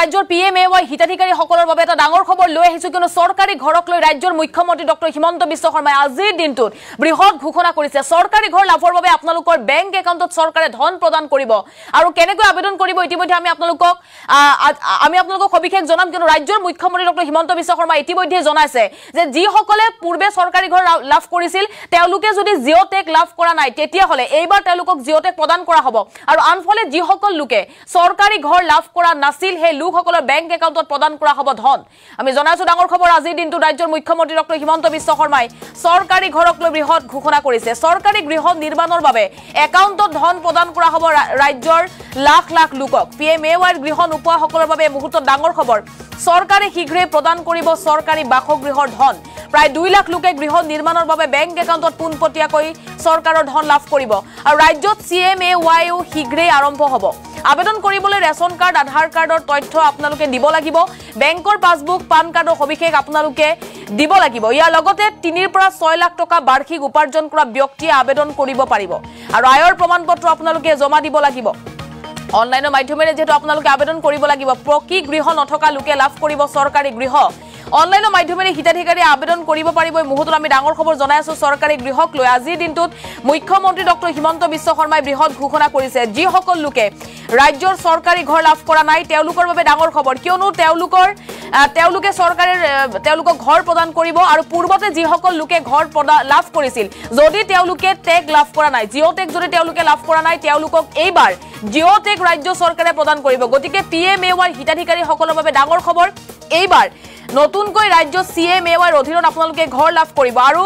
ৰাজ্যৰ PMAY হিতাধিকাৰীসকলৰ বাবে এটা ডাঙৰ খবৰ লৈ আহিছো কিয়নো চৰকাৰী ঘৰক লৈ ৰাজ্যৰ মুখ্যমন্ত্ৰী ডক্টৰ হিমন্ত বিশ্ব শৰ্মাই আজিৰ দিনটোত বৃহৎ ঘোষণা কৰিছে চৰকাৰী ঘৰ লাভৰ বাবে আপোনালোকৰ বেংক একাউণ্টত চৰকাৰে ধন প্ৰদান কৰিব আৰু কেনেকৈ আবেদন কৰিব ইতিমধ্যে আমি আপোনালোকক সবিশেষ জনাম কিয়নো ৰাজ্যৰ মুখ্যমন্ত্ৰী ডক্টৰ হিমন্ত বিশ্ব শৰ্মা ইতিমধ্যে জনাইছে যে যিসকলে পূৰ্বে চৰকাৰী ঘৰ লাভ কৰিছিল তেওঁলোকে যদি জিঅ'টেক লাভ কৰা নাই তেতিয়া হলে এইবাৰ তেওঁলোকক জিঅ'টেক প্ৰদান কৰা হ'ব আৰু আনফালে যিসকল লোকে চৰকাৰী ঘৰ লাভ কৰা নাছিল হে লোকসকলৰ বেংক একাউণ্টত প্ৰদান কৰা হ'ব ধন আমি জনাইছো ডাঙৰ খবৰ আজিৰ দিনটো ৰাজ্যৰ মুখ্যমন্ত্ৰী ডক্টৰ হিমন্ত বিশ্ব শৰ্মাই চৰকাৰী ঘৰক লৈ বৃহৎ ঘোষণা কৰিছে চৰকাৰী গৃহ নিৰ্মাণৰ বাবে একাউণ্টত ধন প্ৰদান কৰা হ'ব ৰাজ্যৰ লাখ লাখ লোকক PMAY গৃহ নোপোৱাসকলৰ বাবে মুহূৰ্তত ডাঙৰ খবৰ চৰকাৰে শীঘ্ৰে প্ৰদান কৰিব চৰকাৰী বাসগৃহৰ ধন প্ৰায় 2 লাখ লোকে গৃহ নিৰ্মাণৰ বাবে বেংক একাউণ্টত পোনপটীয়াকৈ চৰকাৰৰ ধন লাভ কৰিব আৰু ৰাজ্যত CMAY শীঘ্ৰে আৰম্ভ হ'ব আবেদন কৰিবলৈ ৰেশন কাৰ্ড আধাৰ কাৰ্ডৰ তথ্য আপোনালোকে দিব লাগিব বেংকৰ পাছবুক পান কাৰ্ডৰ সবিশেষ আপোনালোকে দিব লাগিব ইয়াৰ লগতে 3 পৰা 6 লাখ টকা বাৰ্ষিক উপাৰ্জন কৰা ব্যক্তিয়ে আবেদন কৰিব পাৰিব আৰু আয়ৰ প্ৰমাণপত্ৰ আপোনালোকে জমা দিব লাগিব অনলাইনৰ মাধ্যমেৰে যেটো আপোনালোকে আবেদন কৰিব লাগিব প্ৰকি গৃহ নথকা লোকে লাভ কৰিব চৰকাৰী গৃহ অনলাইনৰ মাধ্যমেৰে হিতাধিকাৰী আবেদন কৰিব পাৰিব মুহূৰ্তত আমি ডাঙৰ খবৰ জনাই আছো চৰকাৰী গৃহক লৈ আজিৰ দিনটোত মুখ্যমন্ত্ৰী ডক্টৰ হিমন্ত বিশ্ব শৰ্মাই বৃহৎ ঘোষণা কৰিছে যিসকল লোকে ৰাজ্যৰ চৰকাৰী ঘৰ লাভ কৰা নাই তেওঁলোকৰ বাবে ডাঙৰ খবৰ কিয়নো তেওঁলোকে চৰকাৰে তেওঁলোকক ঘৰ প্ৰদান কৰিব আৰু পূৰ্বতে যিসকল লোকে ঘৰ লাভ কৰিছিল যদি তেওঁলোকে টেগ লাভ কৰা নাই জিঅ'টেক যদি তেওঁলোকে লাভ কৰা নাই তেওঁলোকক এইবাৰ জিঅ'টেক ৰাজ্য চৰকাৰে প্ৰদান কৰিব গতিকে PMAY হিতাধিকাৰীসকলৰ বাবে ডাঙৰ খবৰ এইবাৰ নতুনকৈ ৰাজ্য CMAY অধীনত আপোনালোকে ঘৰ লাভ কৰিব আৰু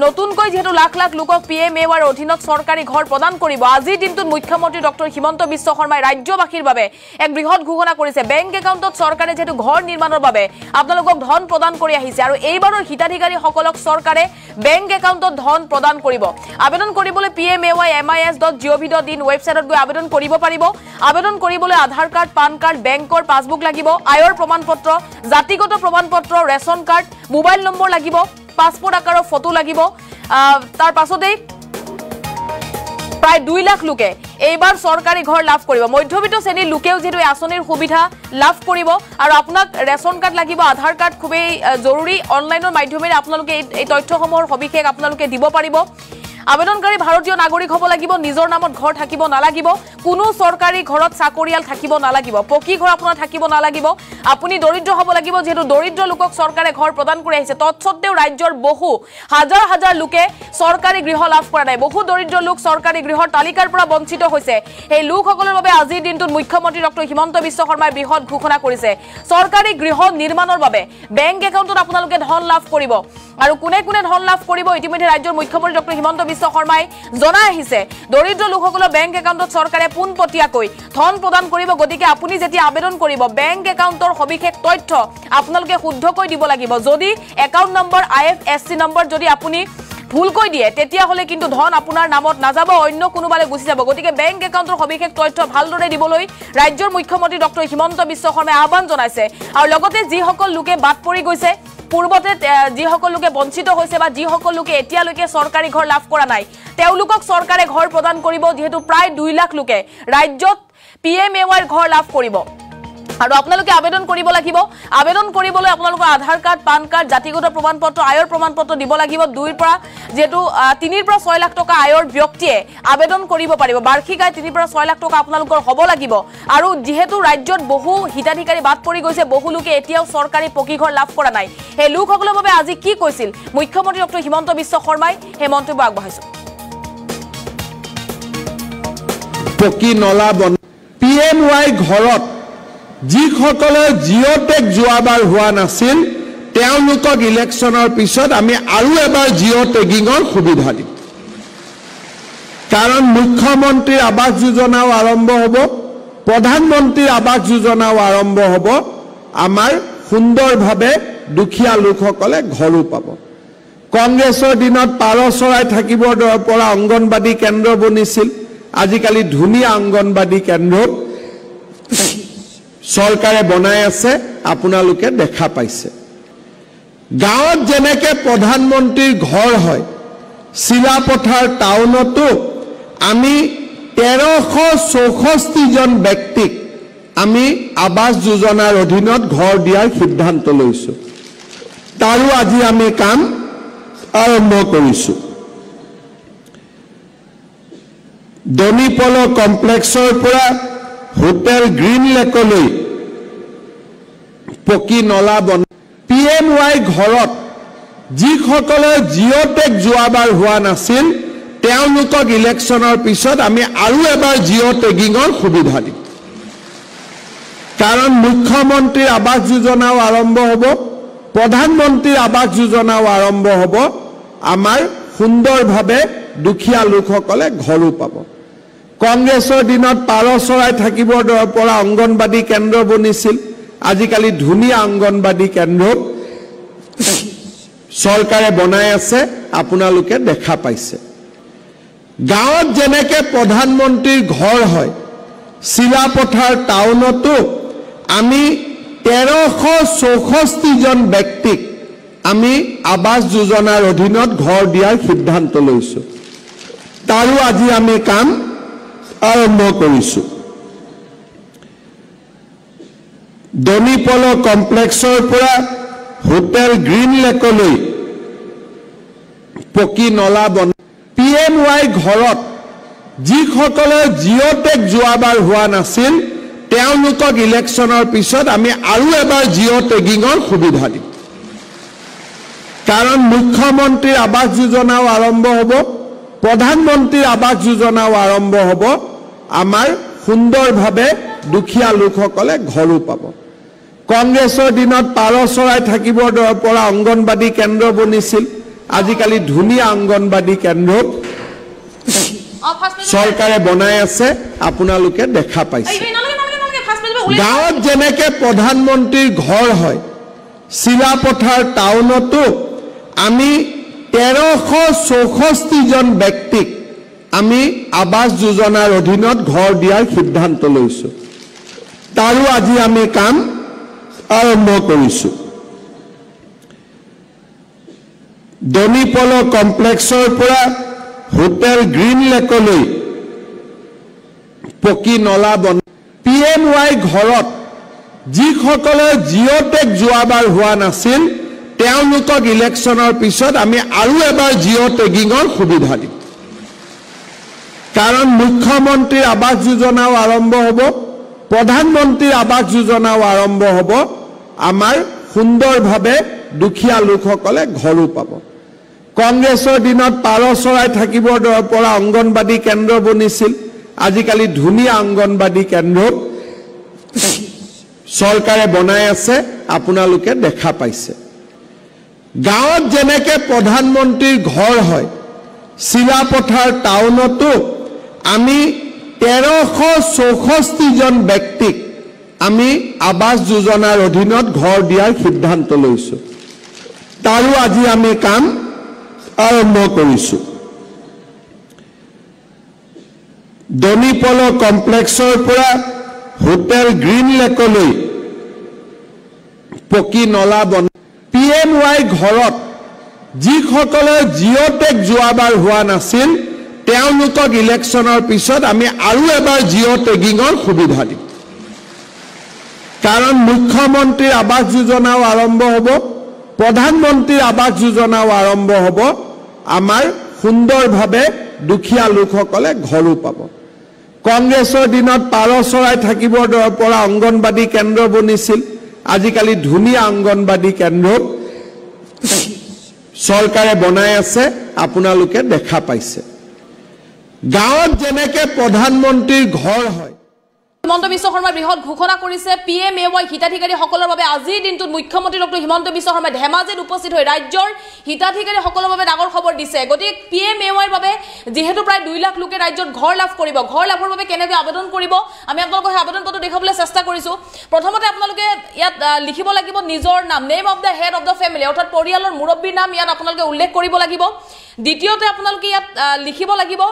নতুনকৈ যেটো লাখ লাখ লোকক PMAY অধীনত চৰকাৰী ঘৰ প্ৰদান কৰিব আজিৰ দিনটোত মুখ্যমন্ত্ৰী ডক্টৰ হিমন্ত বিশ্ব শৰ্মাই ৰাজ্যবাসীৰ বাবে এক বৃহৎ ঘোষণা কৰিছে বেংক একাউণ্টত চৰকাৰে যেটো ঘৰ নিৰ্মাণৰ বাবে আপোনালোকক ধন প্ৰদান কৰি আহিছে আৰু এইবাৰৰ হিতাধিকাৰীসকলক চৰকাৰে বেংক একাউণ্টত ধন প্ৰদান কৰিব আবেদন কৰিবলৈ PMAY.mis.gov.in ৱেবছাইটত গৈ আবেদন কৰিব পাৰিব আবেদন কৰিবলৈ আধাৰ কাৰ্ড পান কাৰ্ড বেংকৰ পাছবুক লাগিব আয়ৰ প্ৰমাণপত্ৰ জাতিগত প্ৰমাণপত্ৰ ৰেশন কাৰ্ড মোবাইল নম্বৰ লাগিব পাছপোৰ্ট আকাৰৰ ফটো লাগিব তাৰ পাছতেই প্ৰায় 2 লাখ লোকে এইবাৰ চৰকাৰী ঘৰ লাভ কৰিব মধ্যবিত্ত শ্ৰেণীৰ লোকেও যেটো আঁচনিৰ সুবিধা লাভ কৰিব আৰু আপোনাক ৰেশন কাৰ্ড লাগিব আধাৰ কাৰ্ড খুবেই জৰুৰী অনলাইনৰ মাধ্যমেৰে আপোনালোকে এই তথ্যসমূহৰ সবিশেষ আপোনালোকে দিব পাৰিব আবেদনকাৰী ভাৰতীয় নাগৰিক হ'ব লাগিব নিজৰ নামত ঘৰ থাকিব নালাগিব কোনো চৰকাৰী ঘৰত চাকৰিয়াল থাকিব নালাগিব পকি ঘৰ আপোনাৰ থাকিব নালাগিব আপুনি দৰিদ্ৰ হ'ব লাগিব যেটো দৰিদ্ৰ লোকক চৰকাৰে ঘৰ প্ৰদান কৰি আহিছে তৎসত্ত্বেও ৰাজ্যৰ বহু হাজাৰ হাজাৰ লোকে চৰকাৰী গৃহ লাভ কৰা নাই বহু দৰিদ্ৰ লোক চৰকাৰী গৃহৰ তালিকাৰ পৰা বঞ্চিত হৈছে এই লোকসকলৰ বাবে আজিৰ দিনটোত মুখ্যমন্ত্ৰী ডক্টৰ হিমন্ত বিশ্ব শৰ্মাই বৃহৎ ঘোষণা কৰিছে চৰকাৰী গৃহ নিৰ্মাণৰ বাবে বেংক একাউণ্টত আপোনালোকে ধন লাভ কৰিব আৰু কোনে কোনে ধন লাভ কৰিব ইতিমধ্যে ৰাজ্যৰ মুখ্যমন্ত্ৰী ডক্টৰ হিমন্ত বিশ্ব শৰ্মাই জনাই আহিছে দৰিদ্ৰ লোকসকলৰ বেংক একাউণ্টত চৰকাৰে পোনপটীয়াকৈ ধন প্ৰদান কৰিব গতিকে আপুনি যেতিয়া আবেদন কৰিব বেংক একাউণ্টৰ সবিশেষ তথ্য আপোনালোকে শুদ্ধকৈ দিব লাগিব যদি একাউণ্ট নম্বৰ IFSC নম্বৰ যদি আপুনি ভুলকৈ দিয়ে তেতিয়া হলে কিন্তু ধন আপোনাৰ নামত নাযাব অন্য কোনোবালে গুছি যাব গতিকে বেংক একাউণ্টৰ সবিশেষ তথ্য ভালদৰে দিবলৈ ৰাজ্যৰ মুখ্যমন্ত্ৰী ডক্টৰ হিমন্ত বিশ্ব শৰ্মাই আহ্বান জনাইছে আৰু লগতে যিসকল লোকে বাদ পৰি গৈছে পূৰ্বতে যিসকল লোকে বঞ্চিত হৈছে বা যিসকল লোকে এতিয়ালৈকে চৰকাৰী ঘৰ লাভ কৰা নাই তেওঁলোকক চৰকাৰে ঘৰ প্ৰদান কৰিব যেহেতু প্ৰায় 2 লাখ লোকে ৰাজ্যত PMAY ঘৰ লাভ কৰিব আৰু আপোনালোকে আবেদন কৰিব লাগিব আবেদন কৰিবলৈ আপোনালোকৰ আধাৰ কাৰ্ড পান কাৰ্ড জাতিগত প্ৰমাণপত্ৰ আয়ৰ প্ৰমাণপত্ৰ দিব লাগিব 2 পৰা যেটো 3 পৰা 6 লাখ টকা আয়ৰ ব্যক্তিয়ে আবেদন কৰিব পাৰিব বাৰ্ষিক আয় 3 পৰা 6 লাখ টকা আপোনালোকৰ হ'ব লাগিব আৰু যেহেতু ৰাজ্যত বহু হিতাধিকাৰী বাদ পৰি গৈছে বহু লোকে এতিয়াও চৰকাৰী পকি ঘৰ লাভ কৰা নাই হে লোকসকলৰ বাবে আজি কি কৈছিল মুখ্যমন্ত্ৰী ডক্টৰ হিমন্ত বিশ্ব শৰ্মাই হে মন্তব্য আগবঢ়াইছে পকি নলা PMAY ঘৰত যিসকলে জিঅ'টেক যোৱাবাৰ হোৱা নাছিল তেওঁলোকক ইলেকশ্যনৰ পিছত আমি আৰু এবাৰ জিঅ'টেগিঙৰ সুবিধা দিম কাৰণ মুখ্যমন্ত্ৰীৰ আৱাস যোজনাও আৰম্ভ হ'ব প্ৰধানমন্ত্ৰীৰ আৱাস যোজনাও আৰম্ভ হ'ব আমাৰ সুন্দৰভাৱে দুখীয়া লোকসকলে ঘৰো পাব কংগ্ৰেছৰ দিনত পাৰ চৰাই থাকিবৰ পৰা অংগনবাদী কেন্দ্ৰ বনিছিল আজিকালি ধুনীয়া অংগনবাদী কেন্দ্ৰ চৰকাৰে বনাই আছে আপোনালোকে দেখা পাইছে গাঁৱত যেনেকে প্ৰধানমন্ত্ৰীৰ ঘৰ হয় শিলাপথাৰ টাউনতো আমি 1364 জন ব্যক্তিক আমি আবাস যোজনাৰ অধীনত ঘৰ দিয়াৰ সিদ্ধান্ত লৈছো তাৰো আজি আমি কাম আৰম্ভ কৰিছো দনিপল কমপ্লেক্সৰ পৰা হোটেল গ্ৰীণ লেকলৈ পকি নলা বন পিএমৱাই ঘৰত যিসকলে জিঅ'টেক যোৱাবাৰ হোৱা নাছিল তেওঁলোকক ইলেকশ্যনৰ পিছত আমি আৰু এবাৰ জিঅ'টেগিঙৰ সুবিধা দিম কাৰণ মুখ্যমন্ত্ৰীৰ আবাস যোজনাও আৰম্ভ হ'ব প্ৰধানমন্ত্ৰীৰ আবাস যোজনাও আৰম্ভ হ'ব আমাৰ সুন্দৰভাৱে দুখীয়া লোকসকলে ঘৰো পাব কংগ্ৰেছৰ দিনত পাৰ চৰাই থাকিবৰ পৰা অংগনবাদী কেন্দ্ৰ বনিছিল আজিকালি ধুনীয়া অংগনবাদী কেন্দ্ৰ চৰকাৰে বনাই আছে আপোনালোকে দেখা পাইছে গাঁৱত যেনেকে প্ৰধানমন্ত্ৰীৰ ঘৰ হয় শিলাপথাৰ টাউনতো আমি 1364 জন ব্যক্তিক আমি আবাস যোজনাৰ অধীনত ঘৰ দিয়াৰ সিদ্ধান্ত লৈছো তাৰো আজি আমি কাম আৰম্ভ কৰিছো দনিপল কমপ্লেক্সৰ পৰা হোটেল গ্ৰীণ লেকলৈ পকি নলা বন পিএমৱাই ঘৰত যিসকলে জিঅ'টেক যোৱাবাৰ হোৱা নাছিল তেওঁলোকক ইলেকশ্যনৰ পিছত আমি আৰু এবাৰ জিঅ'টেগিঙৰ সুবিধা দিম কাৰণ মুখ্যমন্ত্ৰীৰ আবাস যোজনাও আৰম্ভ হ'ব প্ৰধানমন্ত্ৰীৰ আবাস যোজনাও আৰম্ভ হ'ব আমাৰ সুন্দৰভাৱে দুখীয়া লোকসকলে ঘৰো পাব কংগ্ৰেছৰ দিনত পাৰ চৰাই থাকিবৰ পৰা অংগনবাদী কেন্দ্ৰ বনিছিল আজিকালি ধুনীয়া অংগনবাদী কেন্দ্ৰ চৰকাৰে বনাই আছে আপোনালোকে দেখা পাইছে গাঁৱত যেনেকে প্ৰধানমন্ত্ৰীৰ ঘৰ হয় শিলাপথাৰ টাউনতো আমি 1364 জন ব্যক্তিক আমি আবাস যোজনাৰ অধীনত ঘৰ দিয়াৰ সিদ্ধান্ত লৈছো তাৰো আজি আমি কাম আৰম্ভ কৰিছো দনিপল কমপ্লেক্সৰ পৰা হোটেল গ্ৰীণ লেকলৈ পকি নলা বন পিএমৱাই ঘৰত যিসকলে জিঅ'টেক যোৱাবাৰ হোৱা নাছিল তেওঁলোকক ইলেকশ্যনৰ পিছত আমি আৰু এবাৰ জিঅ'টেগিঙৰ সুবিধা দিম কাৰণ মুখ্যমন্ত্ৰীৰ আবাস যোজনাও আৰম্ভ হ'ব প্ৰধানমন্ত্ৰীৰ আবাস যোজনাও আৰম্ভ হ'ব আমাৰ সুন্দৰভাৱে দুখীয়া লোকসকলে ঘৰো পাব কংগ্ৰেছৰ দিনত পাৰ চৰাই থাকিবৰ পৰা অংগনবাদী কেন্দ্ৰ বনিছিল আজিকালি ধুনীয়া অংগনবাদী কেন্দ্ৰ চৰকাৰে বনাই আছে আপোনালোকে দেখা পাইছে গাঁৱত যেনেকে প্ৰধানমন্ত্ৰীৰ ঘৰ হয় শিলাপথাৰ টাউনতো আমি 1364 জন ব্যক্তিক আমি আবাস যোজনাৰ অধীনত ঘৰ দিয়াৰ সিদ্ধান্ত লৈছো তাৰো আজি আমি কাম আৰম্ভ কৰিছো দনিপল কমপ্লেক্সৰ পৰা হোটেল গ্ৰীণ লেকলৈ পকি নলা বন পিএমৱাই ঘৰত যিসকলে জিঅ'টেক যোৱাবাৰ হোৱা নাছিল তেওঁলোকক ইলেকশ্যনৰ পিছত আমি আৰু এবাৰ জিঅ'টেগিঙৰ সুবিধা দিম কাৰণ মুখ্যমন্ত্ৰীৰ আবাস যোজনাও আৰম্ভ হ'ব প্ৰধানমন্ত্ৰীৰ আবাস যোজনাও আৰম্ভ হ'ব আমাৰ সুন্দৰভাৱে দুখীয়া লোকসকলে ঘৰো পাব কংগ্ৰেছৰ দিনত পাৰ চৰাই থাকিবৰ পৰা অংগনবাদী কেন্দ্ৰ বনিছিল আজিকালি ধুনীয়া অংগনবাদী কেন্দ্ৰ চৰকাৰে বনাই আছে আপোনালোকে দেখা পাইছে গাঁৱত যেনেকে প্ৰধানমন্ত্ৰীৰ ঘৰ হয় হিমন্ত বিশ্ব শৰ্মাই বৃহৎ ঘোষণা কৰিছে পিএমএৱাই হিতাধিকাৰীসকলৰ বাবে আজিৰ দিনটোত মুখ্যমন্ত্ৰী ডক্টৰ হিমন্ত বিশ্ব শৰ্মাই ধেমাজিত উপস্থিত হৈ ৰাজ্যৰ হিতাধিকাৰীসকলৰ বাবে ডাঙৰ খবৰ দিছে গতিকে পিএমএৱাইৰ বাবে যেহেতু প্ৰায় 2 লাখ লোকে ৰাজ্যত ঘৰ লাভ কৰিব ঘৰ লাভৰ বাবে কেনেকৈ আবেদন কৰিব আমি আপোনালোকক আবেদন পত্ৰ দেখাবলৈ চেষ্টা কৰিছো প্ৰথমতে আপোনালোকে ইয়াত লিখিব লাগিব নিজৰ নাম name of the head of the family অৰ্থাৎ পৰিয়ালৰ মুৰব্বীৰ নাম ইয়াত আপোনালোকে উল্লেখ কৰিব লাগিব দ্বিতীয়তে আপোনালোকে ইয়াত লিখিব লাগিব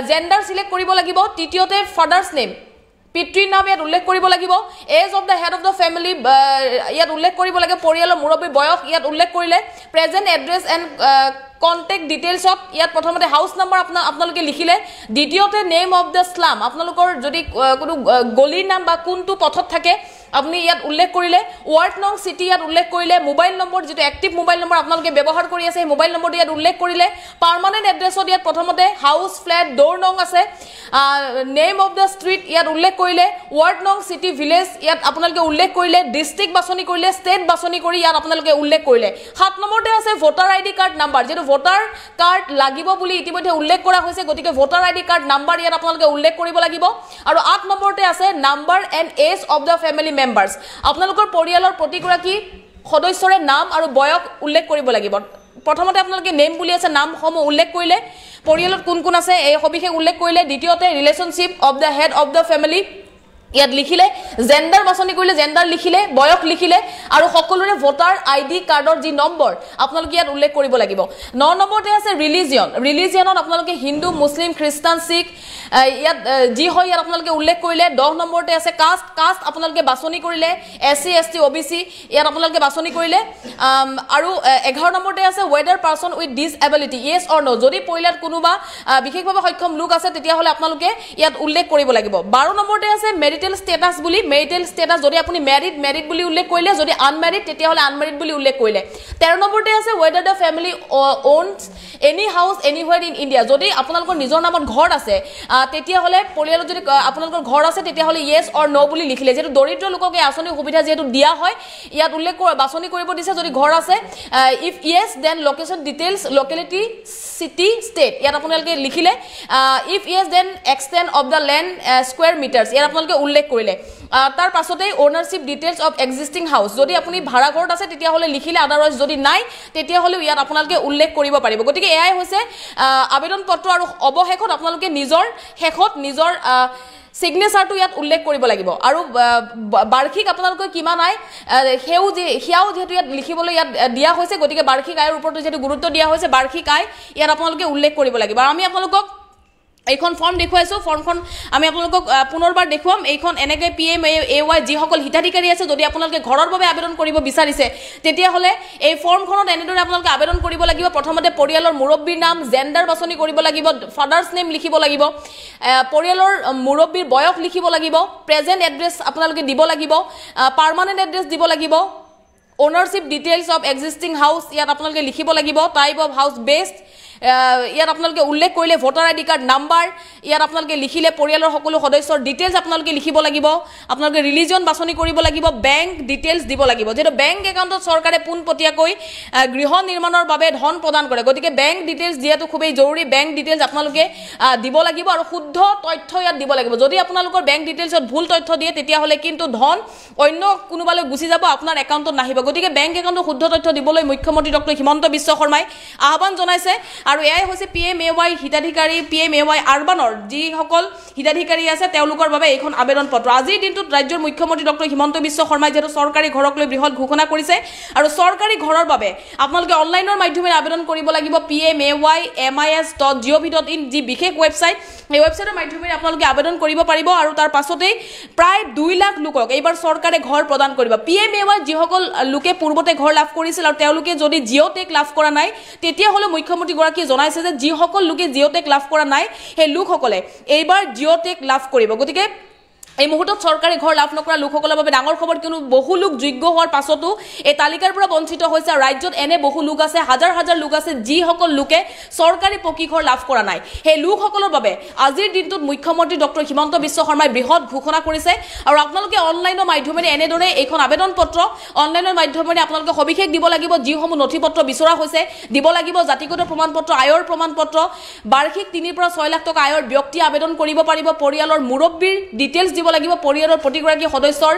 জেন্ডাৰ সিলেক্ট কৰিব লাগিব তৃতীয়তে ফাদাৰ্স নেম পিতৃৰ নাম ইয়াত উল্লেখ কৰিব লাগিব as of the head of the family ইয়াত উল্লেখ কৰিব লাগে পৰিয়ালৰ মুৰব্বীৰ বয়স ইয়াত উল্লেখ কৰিলে প্ৰেজেন্ট এড্ৰেছ এণ্ড কন্টেক্ট ডিটেইলছত ইয়াত প্ৰথমতে হাউস নাম্বাৰ আপোনালোকে লিখিলে দ্বিতীয়তে নেম অফ দ্য স্লাম আপোনালোকৰ যদি কোনো গলিৰ নাম বা কোনটো পথত থাকে আপনি ইয়াত উল্লেখ কৰিলে ওয়াৰ্ড নং সিটি ইয়াত উল্লেখ কৰিলে মোবাইল নম্বৰ যেটো এক্টিভ মোবাইল নম্বৰ আপোনালোকে ব্যৱহাৰ কৰি আছে মোবাইল নম্বৰ ইয়াত উল্লেখ কৰিলে পাৰ্মানেন্ট এড্ৰেছত ইয়াত প্ৰথমতে হাউস ফ্ল্যাট ডোৰ নং আছে নেম অফ দ্য স্ট্ৰিট ইয়াত উল্লেখ কৰিলে ওয়াৰ্ড নং সিটি ভিলেজ ইয়াত আপোনালোকে উল্লেখ কৰিলে ডিস্ট্ৰিক্ট বাছনি কৰিলে ষ্টেট বাছনি কৰি ইয়াত আপোনালোকে উল্লেখ কৰিলে 7 নম্বৰতে আছে ভোটাৰ আইডি কাৰ্ড নাম্বাৰ যেটো ভোটাৰ কাৰ্ড লাগিব বুলি ইতিমধ্যে উল্লেখ কৰা হৈছে গতিকে ভোটাৰ আইডি কাৰ্ড নাম্বাৰ ইয়াত আপোনালোকে উল্লেখ কৰিব লাগিব আৰু 8 নম্বৰতে আছে number and age of the family members আপোনালোকৰ পৰিয়ালৰ প্ৰতিগৰাকী সদস্যৰে নাম আৰু বয়স উল্লেখ কৰিব লাগিব প্ৰথমতে আপোনালোকে নেম বুলি আছে নাম সমূহ উল্লেখ কৰিলে পৰিয়ালত কোন কোন আছে এই সবিশেষ উল্লেখ কৰিলে দ্বিতীয়তে relationship of the head of the family ইয়াত লিখিলে জেন্ডাৰ বাছনি কৰিলে জেন্ডাৰ লিখিলে বয়স লিখিলে আৰু সকলোৰে ভোটাৰ আইডি কাৰ্ডৰ যি নম্বৰ আপোনালোকে ইয়াত উল্লেখ কৰিব লাগিব 9 নম্বৰতে আছে ৰিলিজিয়নত আপোনালোকে হিন্দু মুছলিম খ্ৰীষ্টান শিখ ইয়াত যি হয় ইয়াত আপোনালোকে উল্লেখ কৰিলে 10 নম্বৰতে আছে কাষ্ট আপোনালোকে বাছনি কৰিলে এসসি এসটি ওবিসি ইয়াত আপোনালোকে বাছনি কৰিলে আৰু 11 নম্বৰতে আছে whether person with disability yes or no যদি পৰিয়ালত কোনোবা বিশেষভাৱে সক্ষম লোক আছে তেতিয়া হলে আপোনালোকে ইয়াত উল্লেখ কৰিব লাগিব 12 নম্বৰতে আছে মেৰিটেল ষ্টেটাস বুলি মেৰিটেল ষ্টেটাস যদি আপুনি ম্যাৰিড বুলি উল্লেখ কৰিলে যদি আনম্যাৰিড তেতিয়া হলে আনম্যাৰিড বুলি উল্লেখ কৰিলে 13 নম্বৰতে আছে whether the family owns any house anywhere in India যদি আপোনালোকৰ নিজৰ নামত ঘৰ আছে তেতিয়া হলে পৰিয়ালত যদি আপোনালোকৰ ঘৰ আছে তেতিয়া হলে yes or no বুলি লিখিলে যেটো দৰিদ্ৰ লোকক এই আঁচনি সুবিধা যেটো দিয়া হয় ইয়াত উল্লেখ বাছনি কৰিব দিছে যদি ঘৰ আছে if yes then location details locality city state ইয়াত আপোনালোকে লিখিলে if yes then extent of the land square meters ইয়াত আপোনালোকে উল্লেখ কৰিলে তাৰ পাছতে ওনাৰশিপ ডিটেইলছ অফ এক্সিস্টিং হাউস যদি আপুনি ভাড়া ঘৰত আছে তেতিয়া হলে লিখিলে আদাৰৱাইজ যদি নাই তেতিয়া হলে ইয়াত আপোনালোকে উল্লেখ কৰিব পাৰিব গতিকে এয়াই হৈছে আবেদন পত্ৰ আৰু অবশেষত আপোনালোকে নিজৰ শেষত নিজৰ সিগনেচাৰটো ইয়াত উল্লেখ কৰিব লাগিব আৰু বাৰ্ষিক আপোনালোকে কিমান আয় হেউ হিয়াও যেহেতু ইয়াত লিখিবলৈ ইয়াত দিয়া হৈছে গতিকে বাৰ্ষিক আয়ৰ ওপৰত যেহেতু গুৰুত্ব দিয়া হৈছে বাৰ্ষিক আয় ইয়াত আপোনালোকে উল্লেখ কৰিব লাগিব আৰু আমি আপোনালোকক এইখন ফৰ্ম দেখুৱাইছো ফৰ্মখন আমি আপোনালোকক পুনৰবাৰ দেখুৱাম এইখন এনেকে PMAY যি সকল হিতাধিকাৰী আছে যদি আপোনালোকে ঘৰৰ বাবে আবেদন কৰিব বিচাৰিছে তেতিয়া হলে এই ফৰ্মখনত এনেদৰে আপোনালোকে আবেদন কৰিব লাগিব প্ৰথমতে পৰিয়ালৰ মুৰব্বীৰ নাম জেন্ডাৰ বাছনি কৰিব লাগিব ফাদাৰ্স নেম লিখিব লাগিব পৰিয়ালৰ মুৰব্বীৰ বয়স লিখিব লাগিব প্ৰেজেন্ট এড্ৰেছ আপোনালোকে দিব লাগিব পাৰ্মানেন্ট এড্ৰেছ দিব লাগিব ওনাৰশিপ ডিটেইলছ অফ এক্সিস্টিং হাউস ইয়াত আপোনালোকে লিখিব লাগিব টাইপ অফ হাউস বেসড ইয়াত আপোনালোকে উল্লেখ কৰিলে ভোটাৰ আইডি কাৰ্ড নাম্বাৰ ইয়াত আপোনালোকে লিখিলে পৰিয়ালৰ সকলো সদস্যৰ ডিটেইলছ আপোনালোকে লিখিব লাগিব আপোনালোকে ৰিলিজন বাছনি কৰিব লাগিব বেংক ডিটেইলছ দিব লাগিব যেটো বেংক একাউণ্টত চৰকাৰে পোনপটীয়াকৈ গৃহ নিৰ্মাণৰ বাবে ধন প্ৰদান কৰে গতিকে বেংক ডিটেইলছ দিয়াটো খুবেই জৰুৰী বেংক ডিটেইলছ আপোনালোকে দিব লাগিব আৰু শুদ্ধ তথ্য ইয়াত দিব লাগিব যদি আপোনালোকৰ বেংক ডিটেইলছত ভুল তথ্য দিয়ে তেতিয়া হলে কিন্তু ধন অন্য কোনোবালৈ গুচি যাব আপোনাৰ একাউণ্টত নাহিব গতিকে বেংক একাউণ্টৰ শুদ্ধ তথ্য দিবলৈ মুখ্যমন্ত্ৰী ডক্টৰ হিমন্ত বিশ্ব শৰ্মাই আহ্বান জনাইছে আৰু এয়াই হৈছে PMAY হিতাধিকাৰী PMAY আৰবানৰ যি সকল হিতাধিকাৰী আছে তেওঁলোকৰ বাবে এইখন আবেদন পত্ৰ আজিৰ দিনটোত ৰাজ্যৰ মুখ্যমন্ত্ৰী ডক্টৰ হিমন্ত বিশ্ব শৰ্মাই যেটো চৰকাৰী ঘৰক লৈ বৃহৎ ঘোষণা কৰিছে আৰু চৰকাৰী ঘৰৰ বাবে আপোনালোকে অনলাইনৰ মাধ্যমেৰে আবেদন কৰিব লাগিব PMAYMIS.gov.in যি বিশেষ ওয়েবসাইট এই ওয়েবসাইটৰ মাধ্যমেৰে আপোনালোকে আবেদন কৰিব পাৰিব আৰু তাৰ পাছতে প্ৰায় 2 লাখ লোকক এইবাৰ চৰকাৰে ঘৰ প্ৰদান কৰিব PMAY যি সকল লোকে পূৰ্বতে ঘৰ লাভ কৰিছিল আৰু তেওঁলোকে যদি জিঅ'টেক লাভ কৰা নাই তেতিয়া হলে মুখ্যমন্ত্ৰী গৰাকী জনাইছে যে যি সকল লোকে জিঅ'টেক লাভ কৰা নাই সেই লোকসকলে এইবাৰ জিঅ'টেক লাভ কৰিব গতিকে এই মুহূৰ্তত চৰকাৰী ঘৰ লাভ নকৰা লোকসকলৰ বাবে ডাঙৰ খবৰ কিয়নো বহু লোক যোগ্য হোৱাৰ পাছতো এই তালিকাৰ পৰা বঞ্চিত হৈছে ৰাজ্যত এনে বহু লোক আছে হাজাৰ হাজাৰ লোক আছে যি সকল লোকে চৰকাৰী পকী ঘৰ লাভ কৰা নাই সেই লোকসকলৰ বাবে আজিৰ দিনটোত মুখ্যমন্ত্ৰী ডক্টৰ হিমন্ত বিশ্ব শৰ্মাই বৃহৎ ঘোষণা কৰিছে আৰু আপোনালোকে অনলাইনৰ মাধ্যমেৰে এনেদৰে এইখন আবেদন পত্ৰ অনলাইনৰ মাধ্যমেৰে আপোনালোকে সবিশেষ দিব লাগিব যিসমূহ নথিপত্ৰ বিচৰা হৈছে দিব লাগিব জাতিগত প্ৰমাণপত্ৰ আয়ৰ প্ৰমাণপত্ৰ বাৰ্ষিক 3 পৰা 6 লাখ টকা আয়ৰ ব্যক্তি আবেদন কৰিব পাৰিব পৰিয়ালৰ মুৰব্বীৰ ডিটেইলছ দিব লাগিব পৰিয়ালৰ প্ৰতিগৰাকী সদস্যৰ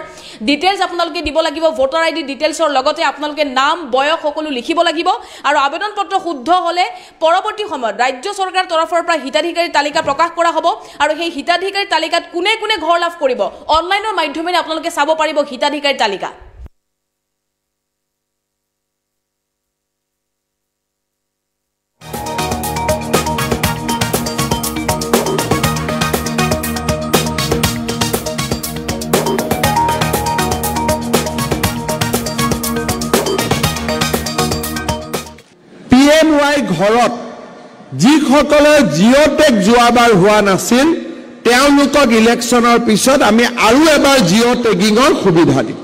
ডিটেইলছ আপোনালোকে দিব লাগিব ভোটাৰ আইডি ডিটেইলছৰ লগতে আপোনালোকে নাম বয়স সকলো লিখিব লাগিব আৰু আবেদন পত্ৰ শুদ্ধ হলে পৰৱৰ্তী সময়ত ৰাজ্য চৰকাৰৰ তৰফৰ পৰা হিতাধিকাৰী তালিকা প্ৰকাশ কৰা হ'ব আৰু সেই হিতাধিকাৰী তালিকাত কোনে কোনে ঘৰ লাভ কৰিব অনলাইনৰ মাধ্যমেৰে আপোনালোকে চাব পাৰিব হিতাধিকাৰী তালিকা ঘৰত যিসকলৰ জিঅ' টেগ যোৱাবাৰ হোৱা নাছিল তেওঁলোকক ইলেকশ্যনৰ পিছত আমি আৰু এবাৰ জিঅ' টেগিঙৰ সুবিধা দিম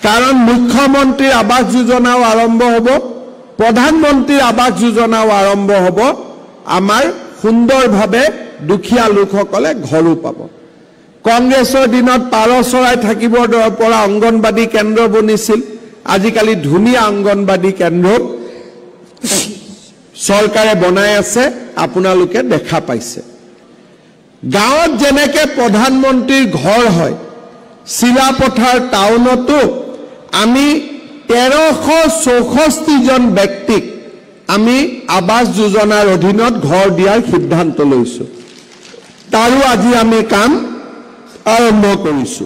কাৰণ মুখ্যমন্ত্ৰীৰ আৱাস যোজনাও আৰম্ভ হ'ব প্ৰধানমন্ত্ৰীৰ আৱাস যোজনাও আৰম্ভ হ'ব আমাৰ সুন্দৰভাৱে দুখীয়া লোকসকলে ঘৰো পাব কংগ্ৰেছৰ দিনত পাৰ চৰাই থাকিবৰ পৰা অংগনবাদী কেন্দ্ৰ বনিছিল আজিকালি ধুনীয়া অংগনবাদী কেন্দ্ৰ চৰকাৰে বনাই আছে আপোনালোকে দেখা পাইছে গাঁৱত যেনেকে প্ৰধানমন্ত্ৰীৰ ঘৰ হয় শিলাপথাৰ টাউনতো আমি 1364 জন ব্যক্তিক আমি আৱাস যোজনাৰ অধীনত ঘৰ দিয়াৰ সিদ্ধান্ত লৈছো তাৰো আজি আমি কাম আৰম্ভ কৰিছো